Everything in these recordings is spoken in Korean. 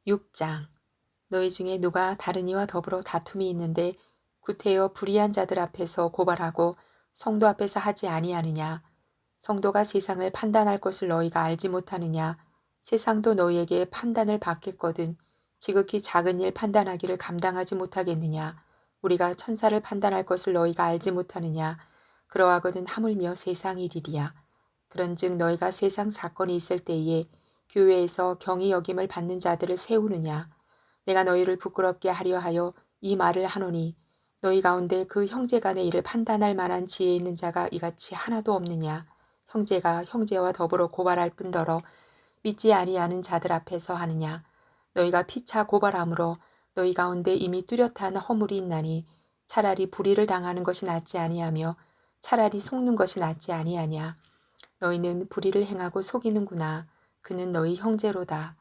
6장. 너희 중에 누가 다른 이와 더불어 다툼이 있는데 구태여 불의한 자들 앞에서 고발하고 성도 앞에서 하지 아니하느냐. 성도가 세상을 판단할 것을 너희가 알지 못하느냐. 세상도 너희에게 판단을 받겠거든 지극히 작은 일 판단하기를 감당하지 못하겠느냐. 우리가 천사를 판단할 것을 너희가 알지 못하느냐. 그러하거든 하물며 세상 일이리야. 그런즉 너희가 세상 사건이 있을 때에 교회에서 경히 여김을 받는 자들을 세우느냐. 내가 너희를 부끄럽게 하려 하여 이 말을 하노니 너희 가운데 그 형제간의 일을 판단할 만한 지혜 있는 자가 이같이 하나도 없느냐. 형제가 형제와 더불어 고발할 뿐더러 믿지 아니하는 자들 앞에서 하느냐. 너희가 피차 고발함으로 너희 가운데 이미 뚜렷한 허물이 있나니 차라리 불의를 당하는 것이 낫지 아니하며 차라리 속는 것이 낫지 아니하냐. 너희는 불의를 행하고 속이는구나. 그는 너희 형제로다.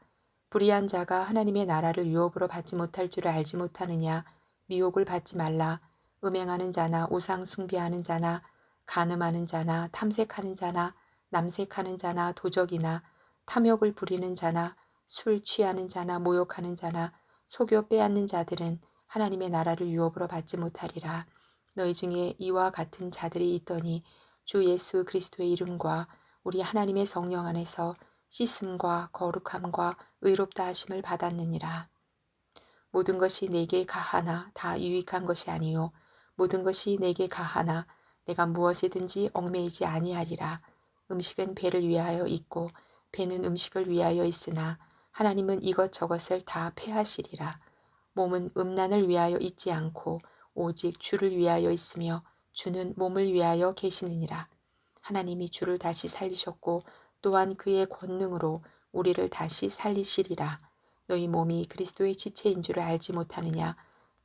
불의한 자가 하나님의 나라를 유업으로 받지 못할 줄을 알지 못하느냐. 미혹을 받지 말라. 음행하는 자나 우상 숭배하는 자나 간음하는 자나 탐색하는 자나 남색하는 자나 도적이나 탐욕을 부리는 자나 술 취하는 자나 모욕하는 자나 속여 빼앗는 자들은 하나님의 나라를 유업으로 받지 못하리라. 너희 중에 이와 같은 자들이 있더니 주 예수 그리스도의 이름과 우리 하나님의 성령 안에서 씻음과 거룩함과 의롭다 하심을 받았느니라. 모든 것이 내게 가하나 다 유익한 것이 아니요 모든 것이 내게 가하나 내가 무엇이든지 얽매이지 아니하리라. 음식은 배를 위하여 있고 배는 음식을 위하여 있으나 하나님은 이것저것을 다 패하시리라. 몸은 음란을 위하여 있지 않고 오직 주를 위하여 있으며 주는 몸을 위하여 계시느니라. 하나님이 주를 다시 살리셨고 또한 그의 권능으로 우리를 다시 살리시리라. 너희 몸이 그리스도의 지체인 줄을 알지 못하느냐.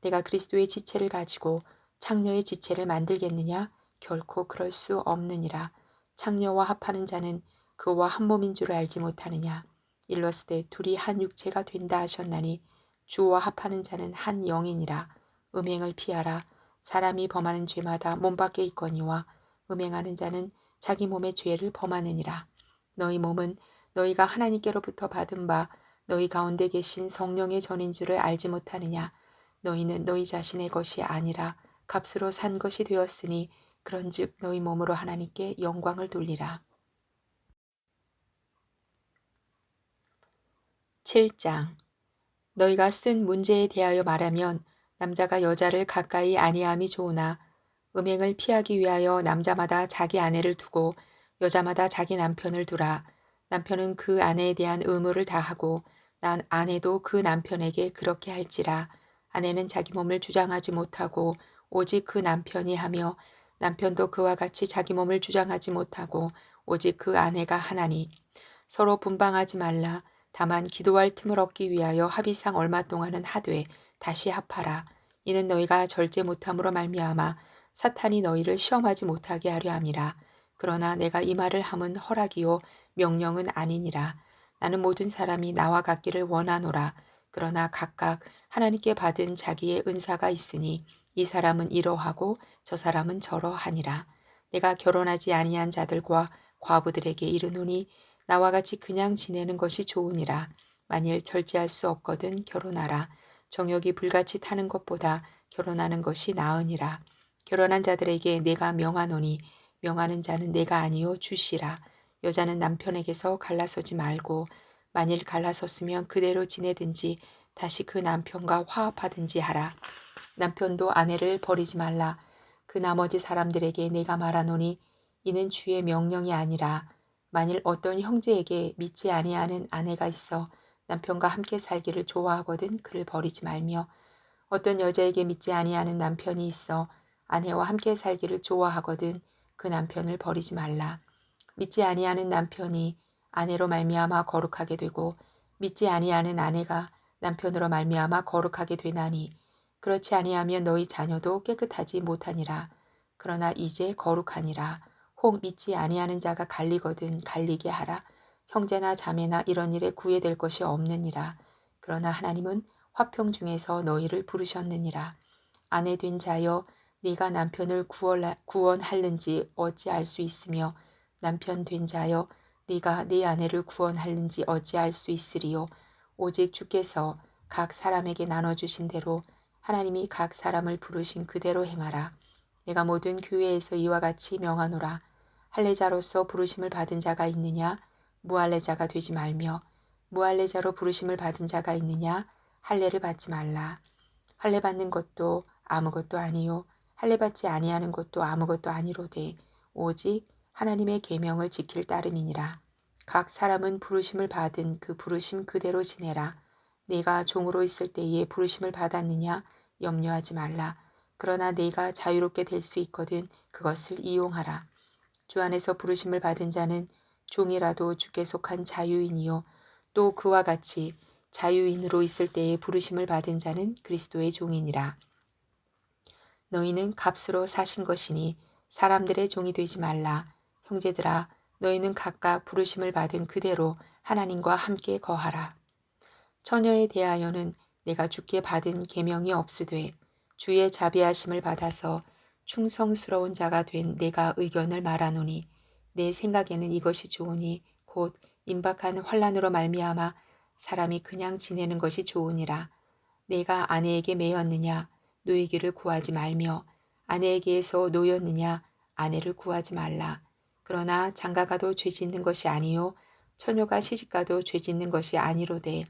내가 그리스도의 지체를 가지고 창녀의 지체를 만들겠느냐. 결코 그럴 수 없느니라. 창녀와 합하는 자는 그와 한 몸인 줄을 알지 못하느냐. 일러스되 둘이 한 육체가 된다 하셨나니 주와 합하는 자는 한 영이니라. 음행을 피하라. 사람이 범하는 죄마다 몸 밖에 있거니와 음행하는 자는 자기 몸의 죄를 범하느니라. 너희 몸은 너희가 하나님께로부터 받은 바 너희 가운데 계신 성령의 전인 줄을 알지 못하느냐. 너희는 너희 자신의 것이 아니라 값으로 산 것이 되었으니 그런즉 너희 몸으로 하나님께 영광을 돌리라. 7장. 너희가 쓴 문제에 대하여 말하면 남자가 여자를 가까이 아니함이 좋으나 음행을 피하기 위하여 남자마다 자기 아내를 두고 여자마다 자기 남편을 두라. 남편은 그 아내에 대한 의무를 다하고 난 아내도 그 남편에게 그렇게 할지라. 아내는 자기 몸을 주장하지 못하고 오직 그 남편이 하며 남편도 그와 같이 자기 몸을 주장하지 못하고 오직 그 아내가 하나니 서로 분방하지 말라. 다만 기도할 틈을 얻기 위하여 합의상 얼마 동안은 하되 다시 합하라. 이는 너희가 절제 못함으로 말미암아 사탄이 너희를 시험하지 못하게 하려 함이라. 그러나 내가 이 말을 함은 허락이요 명령은 아니니라. 나는 모든 사람이 나와 같기를 원하노라. 그러나 각각 하나님께 받은 자기의 은사가 있으니 이 사람은 이러하고 저 사람은 저러하니라. 내가 결혼하지 아니한 자들과 과부들에게 이르노니 나와 같이 그냥 지내는 것이 좋으니라. 만일 절제할 수 없거든 결혼하라. 정욕이 불같이 타는 것보다 결혼하는 것이 나으니라. 결혼한 자들에게 내가 명하노니 명하는 자는 내가 아니요 주시라. 여자는 남편에게서 갈라서지 말고 만일 갈라섰으면 그대로 지내든지 다시 그 남편과 화합하든지 하라. 남편도 아내를 버리지 말라. 그 나머지 사람들에게 내가 말하노니 이는 주의 명령이 아니라 만일 어떤 형제에게 믿지 아니하는 아내가 있어 남편과 함께 살기를 좋아하거든 그를 버리지 말며 어떤 여자에게 믿지 아니하는 남편이 있어 아내와 함께 살기를 좋아하거든 그 남편을 버리지 말라. 믿지 아니하는 남편이 아내로 말미암아 거룩하게 되고 믿지 아니하는 아내가 남편으로 말미암아 거룩하게 되나니 그렇지 아니하면 너희 자녀도 깨끗하지 못하니라. 그러나 이제 거룩하니라. 혹 믿지 아니하는 자가 갈리거든 갈리게 하라. 형제나 자매나 이런 일에 구애될 것이 없느니라. 그러나 하나님은 화평 중에서 너희를 부르셨느니라. 아내 된 자여 네가 남편을 구원할는지 어찌 알 수 있으며 남편 된 자여 네가 네 아내를 구원할는지 어찌 알 수 있으리요. 오직 주께서 각 사람에게 나눠주신 대로 하나님이 각 사람을 부르신 그대로 행하라. 내가 모든 교회에서 이와 같이 명하노라. 할례자로서 부르심을 받은 자가 있느냐? 무할례자가 되지 말며, 무할례자로 부르심을 받은 자가 있느냐? 할례를 받지 말라. 할례 받는 것도 아무것도 아니요 할례 받지 아니하는 것도 아무것도 아니로되 오직 하나님의 계명을 지킬 따름이니라. 각 사람은 부르심을 받은 그 부르심 그대로 지내라. 네가 종으로 있을 때에 부르심을 받았느냐? 염려하지 말라. 그러나 네가 자유롭게 될 수 있거든 그것을 이용하라. 주 안에서 부르심을 받은 자는 종이라도 주께 속한 자유인이요 또 그와 같이 자유인으로 있을 때에 부르심을 받은 자는 그리스도의 종이니라. 너희는 값으로 사신 것이니 사람들의 종이 되지 말라. 형제들아, 너희는 각각 부르심을 받은 그대로 하나님과 함께 거하라. 처녀에 대하여는 내가 주께 받은 계명이 없으되 주의 자비하심을 받아서 충성스러운 자가 된 내가 의견을 말하노니 내 생각에는 이것이 좋으니 곧 임박한 환난으로 말미암아 사람이 그냥 지내는 것이 좋으니라. 내가 아내에게 매였느냐 노이기를 구하지 말며 아내에게서 노였느냐 아내를 구하지 말라. 그러나 장가가도 죄 짓는 것이 아니요 처녀가 시집가도 죄 짓는 것이 아니로되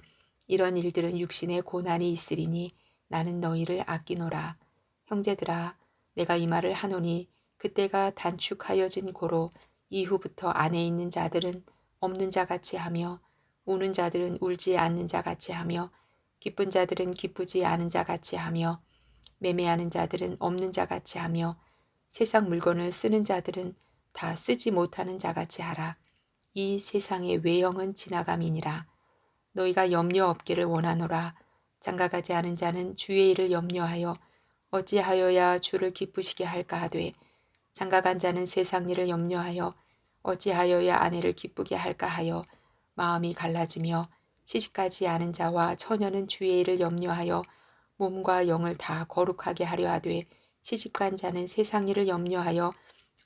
이런 일들은 육신의 고난이 있으리니 나는 너희를 아끼노라. 형제들아 내가 이 말을 하노니 그때가 단축하여진 고로 이후부터 안에 있는 자들은 없는 자같이 하며 우는 자들은 울지 않는 자같이 하며 기쁜 자들은 기쁘지 않은 자같이 하며 매매하는 자들은 없는 자같이 하며 세상 물건을 쓰는 자들은 다 쓰지 못하는 자같이 하라. 이 세상의 외형은 지나감이니라. 너희가 염려 없기를 원하노라. 장가가지 않은 자는 주의 일을 염려하여 어찌하여야 주를 기쁘시게 할까 하되 장가간 자는 세상 일을 염려하여 어찌하여야 아내를 기쁘게 할까 하여 마음이 갈라지며 시집가지 않은 자와 처녀는 주의 일을 염려하여 몸과 영을 다 거룩하게 하려 하되 시집간 자는 세상 일을 염려하여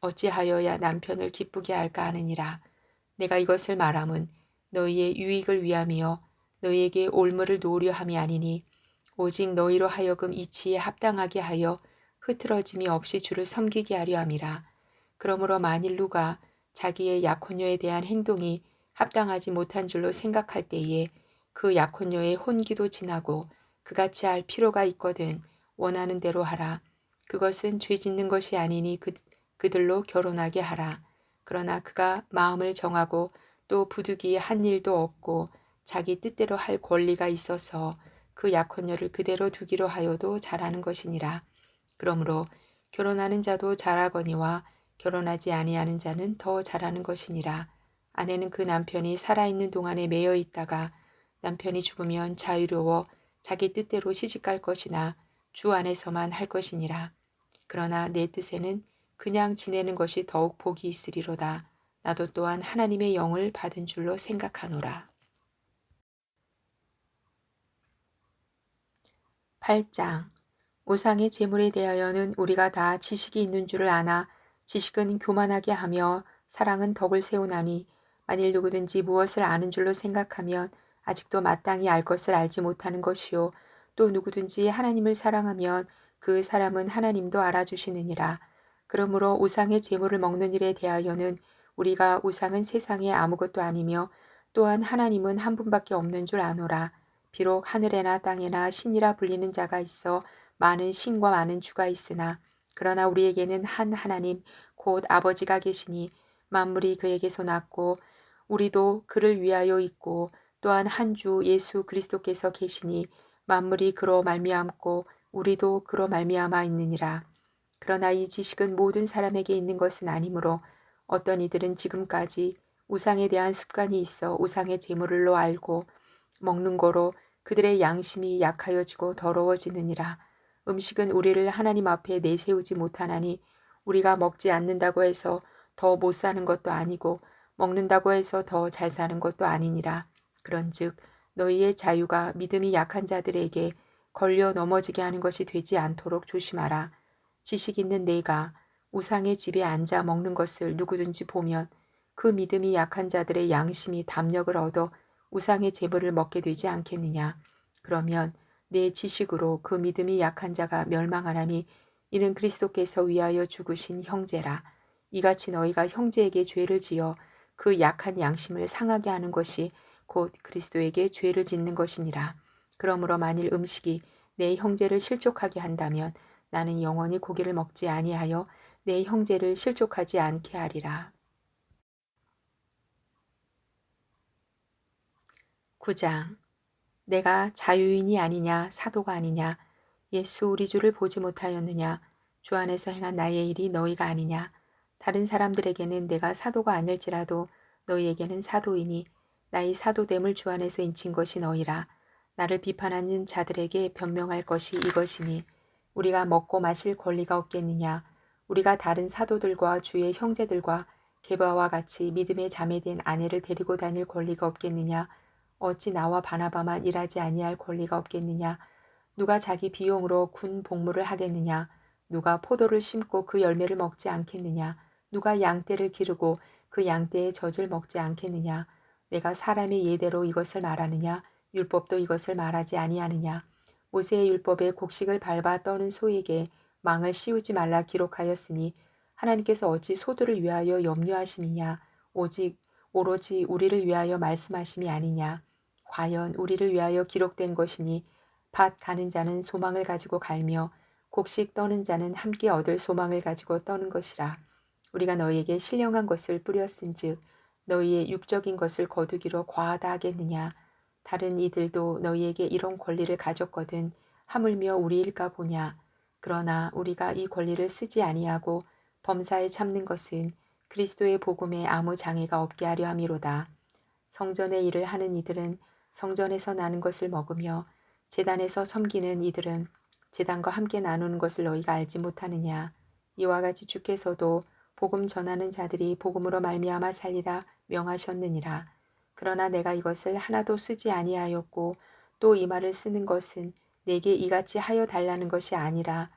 어찌하여야 남편을 기쁘게 할까 하느니라. 내가 이것을 말함은 너희의 유익을 위함이요 너희에게 올무를 놓으려 함이 아니니 오직 너희로 하여금 이치에 합당하게 하여 흐트러짐이 없이 주를 섬기게 하려 함이라. 그러므로 만일 누가 자기의 약혼녀에 대한 행동이 합당하지 못한 줄로 생각할 때에 그 약혼녀의 혼기도 지나고 그같이 할 필요가 있거든 원하는 대로 하라. 그것은 죄 짓는 것이 아니니 그들로 결혼하게 하라. 그러나 그가 마음을 정하고 또 부득이 한 일도 없고 자기 뜻대로 할 권리가 있어서 그 약혼녀를 그대로 두기로 하여도 잘하는 것이니라. 그러므로 결혼하는 자도 잘하거니와 결혼하지 아니하는 자는 더 잘하는 것이니라. 아내는 그 남편이 살아있는 동안에 매여 있다가 남편이 죽으면 자유로워 자기 뜻대로 시집갈 것이나 주 안에서만 할 것이니라. 그러나 내 뜻에는 그냥 지내는 것이 더욱 복이 있으리로다. 나도 또한 하나님의 영을 받은 줄로 생각하노라. 8장 우상의 제물에 대하여는 우리가 다 지식이 있는 줄을 아나 지식은 교만하게 하며 사랑은 덕을 세우나니 만일 누구든지 무엇을 아는 줄로 생각하면 아직도 마땅히 알 것을 알지 못하는 것이요 또 누구든지 하나님을 사랑하면 그 사람은 하나님도 알아주시느니라. 그러므로 우상의 제물을 먹는 일에 대하여는 우리가 우상은 세상에 아무것도 아니며 또한 하나님은 한 분밖에 없는 줄 아노라. 비록 하늘에나 땅에나 신이라 불리는 자가 있어 많은 신과 많은 주가 있으나 그러나 우리에게는 한 하나님 곧 아버지가 계시니 만물이 그에게서 났고 우리도 그를 위하여 있고 또한 한 주 예수 그리스도께서 계시니 만물이 그로 말미암고 우리도 그로 말미암아 있느니라. 그러나 이 지식은 모든 사람에게 있는 것은 아니므로 어떤 이들은 지금까지 우상에 대한 습관이 있어 우상의 제물로 알고 먹는 거로 그들의 양심이 약하여지고 더러워지느니라. 음식은 우리를 하나님 앞에 내세우지 못하나니 우리가 먹지 않는다고 해서 더 못 사는 것도 아니고 먹는다고 해서 더 잘 사는 것도 아니니라. 그런즉 너희의 자유가 믿음이 약한 자들에게 걸려 넘어지게 하는 것이 되지 않도록 조심하라. 지식 있는 내가 우상의 집에 앉아 먹는 것을 누구든지 보면 그 믿음이 약한 자들의 양심이 담력을 얻어 우상의 제물을 먹게 되지 않겠느냐. 그러면 내 지식으로 그 믿음이 약한 자가 멸망하나니 이는 그리스도께서 위하여 죽으신 형제라. 이같이 너희가 형제에게 죄를 지어 그 약한 양심을 상하게 하는 것이 곧 그리스도에게 죄를 짓는 것이니라. 그러므로 만일 음식이 내 형제를 실족하게 한다면 나는 영원히 고기를 먹지 아니하여 내 형제를 실족하지 않게 하리라. 9장. 내가 자유인이 아니냐 사도가 아니냐 예수 우리 주를 보지 못하였느냐 주 안에서 행한 나의 일이 너희가 아니냐 다른 사람들에게는 내가 사도가 아닐지라도 너희에게는 사도이니 나의 사도됨을 주 안에서 인친 것이 너희라. 나를 비판하는 자들에게 변명할 것이 이것이니 우리가 먹고 마실 권리가 없겠느냐. 우리가 다른 사도들과 주의 형제들과 게바와 같이 믿음의 자매된 아내를 데리고 다닐 권리가 없겠느냐. 어찌 나와 바나바만 일하지 아니할 권리가 없겠느냐. 누가 자기 비용으로 군 복무를 하겠느냐. 누가 포도를 심고 그 열매를 먹지 않겠느냐. 누가 양떼를 기르고 그 양떼의 젖을 먹지 않겠느냐. 내가 사람의 예대로 이것을 말하느냐. 율법도 이것을 말하지 아니하느냐. 모세의 율법에 곡식을 밟아 떠는 소에게 망을 씌우지 말라 기록하였으니 하나님께서 어찌 소들을 위하여 염려하심이냐. 오로지 우리를 위하여 말씀하심이 아니냐. 과연 우리를 위하여 기록된 것이니 밭 가는 자는 소망을 가지고 갈며 곡식 떠는 자는 함께 얻을 소망을 가지고 떠는 것이라. 우리가 너희에게 신령한 것을 뿌렸은즉 너희의 육적인 것을 거두기로 과하다 하겠느냐. 다른 이들도 너희에게 이런 권리를 가졌거든 하물며 우리일까 보냐. 그러나 우리가 이 권리를 쓰지 아니하고 범사에 참는 것은 그리스도의 복음에 아무 장애가 없게 하려 함이로다. 성전의 일을 하는 이들은 성전에서 나는 것을 먹으며 제단에서 섬기는 이들은 제단과 함께 나누는 것을 너희가 알지 못하느냐. 이와 같이 주께서도 복음 전하는 자들이 복음으로 말미암아 살리라 명하셨느니라. 그러나 내가 이것을 하나도 쓰지 아니하였고 또 이 말을 쓰는 것은 내게 이같이 하여 달라는 것이 아니라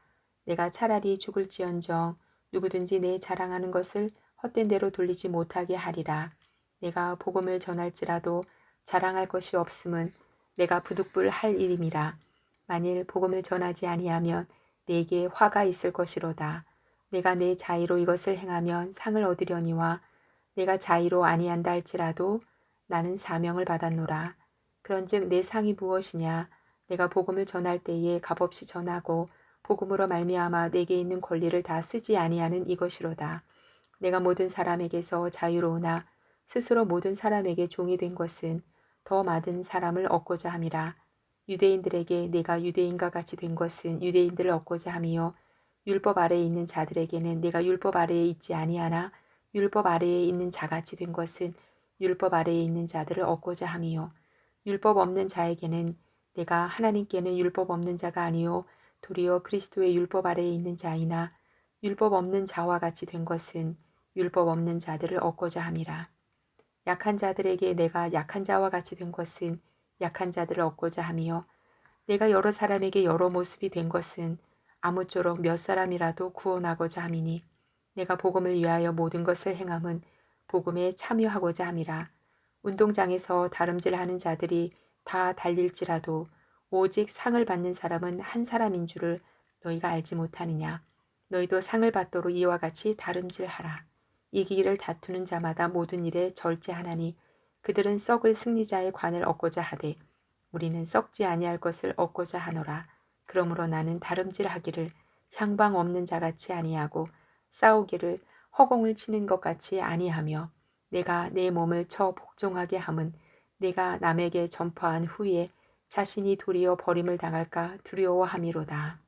내가 차라리 죽을지언정 누구든지 내 자랑하는 것을 헛된 대로 돌리지 못하게 하리라. 내가 복음을 전할지라도 자랑할 것이 없음은 내가 부득불 할 일임이라. 만일 복음을 전하지 아니하면 내게 화가 있을 것이로다. 내가 내 자의로 이것을 행하면 상을 얻으려니와 내가 자의로 아니한다 할지라도 나는 사명을 받았노라. 그런즉 내 상이 무엇이냐. 내가 복음을 전할 때에 값없이 전하고 복음으로 말미암아 내게 있는 권리를 다 쓰지 아니하는 이것이로다. 내가 모든 사람에게서 자유로우나 스스로 모든 사람에게 종이 된 것은 더 많은 사람을 얻고자 함이라. 유대인들에게 내가 유대인과 같이 된 것은 유대인들을 얻고자 함이요 율법 아래에 있는 자들에게는 내가 율법 아래에 있지 아니하나 율법 아래에 있는 자같이 된 것은 율법 아래에 있는 자들을 얻고자 함이요 율법 없는 자에게는 내가 하나님께는 율법 없는 자가 아니요 도리어 그리스도의 율법 아래에 있는 자이나 율법 없는 자와 같이 된 것은 율법 없는 자들을 얻고자 함이라. 약한 자들에게 내가 약한 자와 같이 된 것은 약한 자들을 얻고자 함이요 내가 여러 사람에게 여러 모습이 된 것은 아무쪼록 몇 사람이라도 구원하고자 함이니 내가 복음을 위하여 모든 것을 행함은 복음에 참여하고자 함이라. 운동장에서 다름질하는 자들이 다 달릴지라도 오직 상을 받는 사람은 한 사람인 줄을 너희가 알지 못하느냐. 너희도 상을 받도록 이와 같이 다름질하라. 이기기를 다투는 자마다 모든 일에 절제하나니 그들은 썩을 승리자의 관을 얻고자 하되 우리는 썩지 아니할 것을 얻고자 하노라. 그러므로 나는 다름질하기를 향방 없는 자같이 아니하고 싸우기를 허공을 치는 것 같이 아니하며 내가 내 몸을 쳐 복종하게 함은 내가 남에게 전파한 후에 자신이 도리어 버림을 당할까 두려워함이로다.